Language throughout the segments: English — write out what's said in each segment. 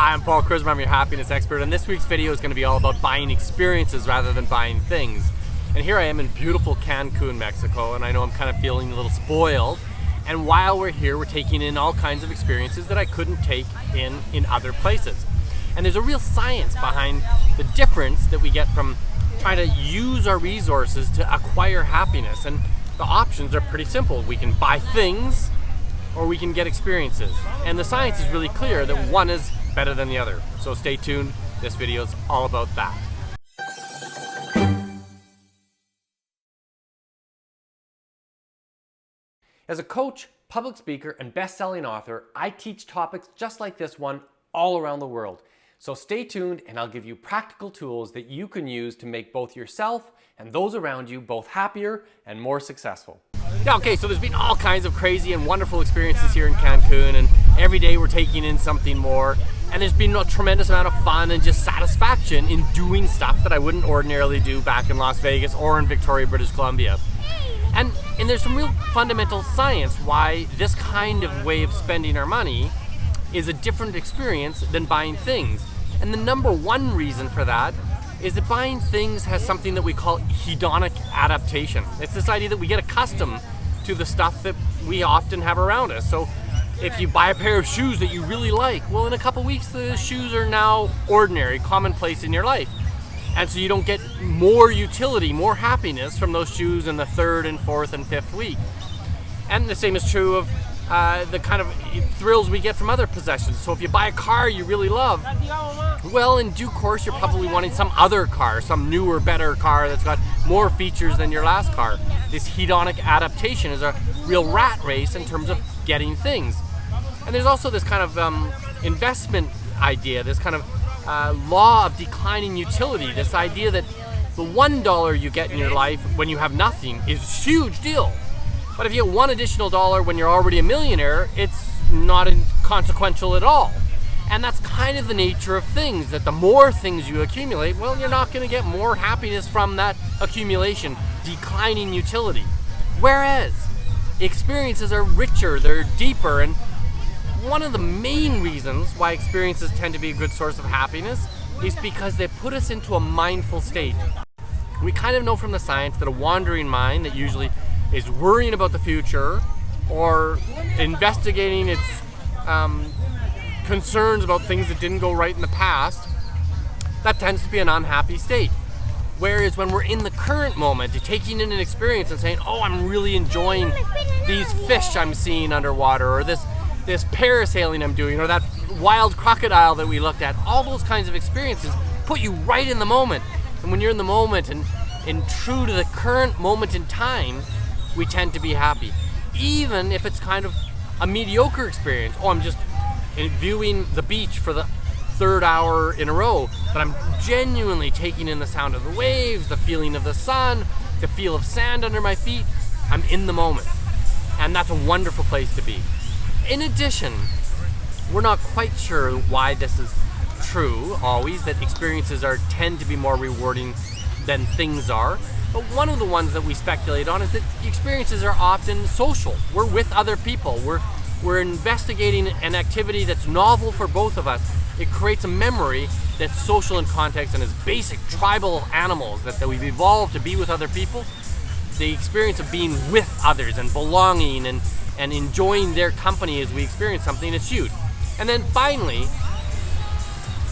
Hi, I'm Paul Charisma, I'm your happiness expert, and this week's video is going to be all about buying experiences rather than buying things. And here I am in beautiful Cancun, Mexico, and I know I'm kind of feeling a little spoiled. And while we're here, we're taking in all kinds of experiences that I couldn't take in other places. And there's a real science behind the difference that we get from trying to use our resources to acquire happiness. And the options are pretty simple. We can buy things, or we can get experiences. And the science is really clear that one is better than the other. So stay tuned, this video is all about that. As a coach, public speaker, and best-selling author, I teach topics just like this one all around the world. So stay tuned and I'll give you practical tools that you can use to make both yourself and those around you both happier and more successful. Yeah, okay, so there's been all kinds of crazy and wonderful experiences here in Cancun, and every day we're taking in something more. And there's been a tremendous amount of fun and just satisfaction in doing stuff that I wouldn't ordinarily do back in Las Vegas or in Victoria, British Columbia. And there's some real fundamental science why this kind of way of spending our money is a different experience than buying things. And the number one reason for that is that buying things has something that we call hedonic adaptation. It's this idea that we get accustomed to the stuff that we often have around us. So if you buy a pair of shoes that you really like, well, in a couple weeks, the shoes are now ordinary, commonplace in your life. And so you don't get more utility, more happiness from those shoes in the third and fourth and fifth week. And the same is true of the kind of thrills we get from other possessions. So if you buy a car you really love, well, in due course, you're probably wanting some other car, some newer, better car that's got more features than your last car. This hedonic adaptation is a real rat race in terms of getting things. And there's also this kind of investment idea, this kind of law of declining utility, this idea that the $1 you get in your life when you have nothing is a huge deal. But if you get one additional dollar when you're already a millionaire, it's not inconsequential at all. And that's kind of the nature of things, that the more things you accumulate, well, you're not going to get more happiness from that accumulation, declining utility. Whereas experiences are richer, they're deeper, and one of the main reasons why experiences tend to be a good source of happiness is because they put us into a mindful state. We kind of know from the science that a wandering mind that usually is worrying about the future or investigating its concerns about things that didn't go right in the past, that tends to be an unhappy state. Whereas when we're in the current moment, taking in an experience and saying, oh, I'm really enjoying these fish I'm seeing underwater, or this parasailing I'm doing, or that wild crocodile that we looked at, all those kinds of experiences put you right in the moment. And when you're in the moment and true to the current moment in time, we tend to be happy. Even if it's kind of a mediocre experience. Oh, I'm just viewing the beach for the third hour in a row, but I'm genuinely taking in the sound of the waves, the feeling of the sun, the feel of sand under my feet. I'm in the moment. And that's a wonderful place to be. In addition, we're not quite sure why this is true always, that experiences tend to be more rewarding than things are. But one of the ones that we speculate on is that experiences are often social. We're with other people. We're investigating an activity that's novel for both of us. It creates a memory that's social in context, and as basic tribal animals that we've evolved to be with other people, the experience of being with others and belonging and enjoying their company as we experience something is huge. And then finally,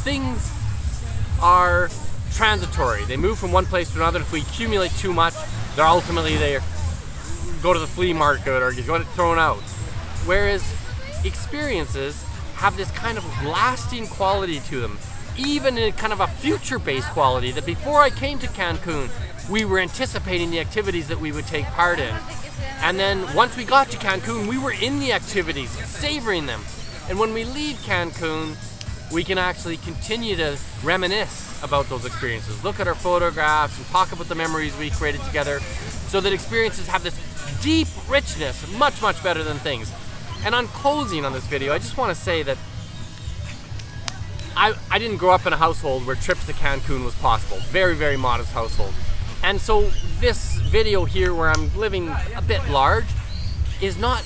things are transitory. They move from one place to another. If we accumulate too much, they go to the flea market or get thrown out. Whereas experiences have this kind of lasting quality to them, even in kind of a future-based quality, that before I came to Cancun, we were anticipating the activities that we would take part in. And then once we got to Cancun, we were in the activities, savoring them. And when we leave Cancun, we can actually continue to reminisce about those experiences, look at our photographs and talk about the memories we created together, so that experiences have this deep richness, much, much better than things. And on closing on this video, I just want to say that I didn't grow up in a household where trips to Cancun was possible. Very, very modest household. And so this video here, where I'm living a bit large, is not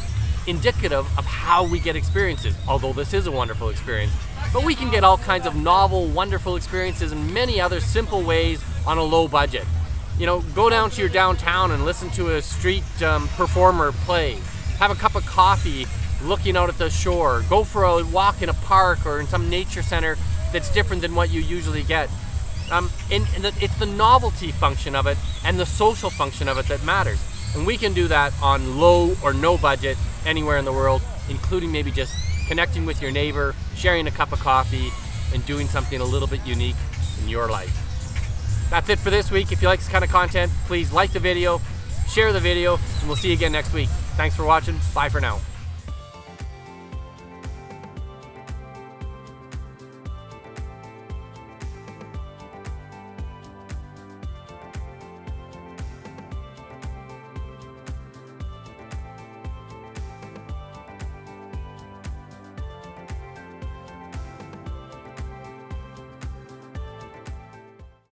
indicative of how we get experiences, although this is a wonderful experience. But we can get all kinds of novel, wonderful experiences in many other simple ways on a low budget. You know, go down to your downtown and listen to a street performer play. Have a cup of coffee looking out at the shore. Go for a walk in a park or in some nature center that's different than what you usually get. It's the novelty function of it and the social function of it that matters. And we can do that on low or no budget anywhere in the world, including maybe just connecting with your neighbor, sharing a cup of coffee, and doing something a little bit unique in your life. That's it for this week. If you like this kind of content, please like the video, share the video, and we'll see you again next week. Thanks for watching. Bye for now.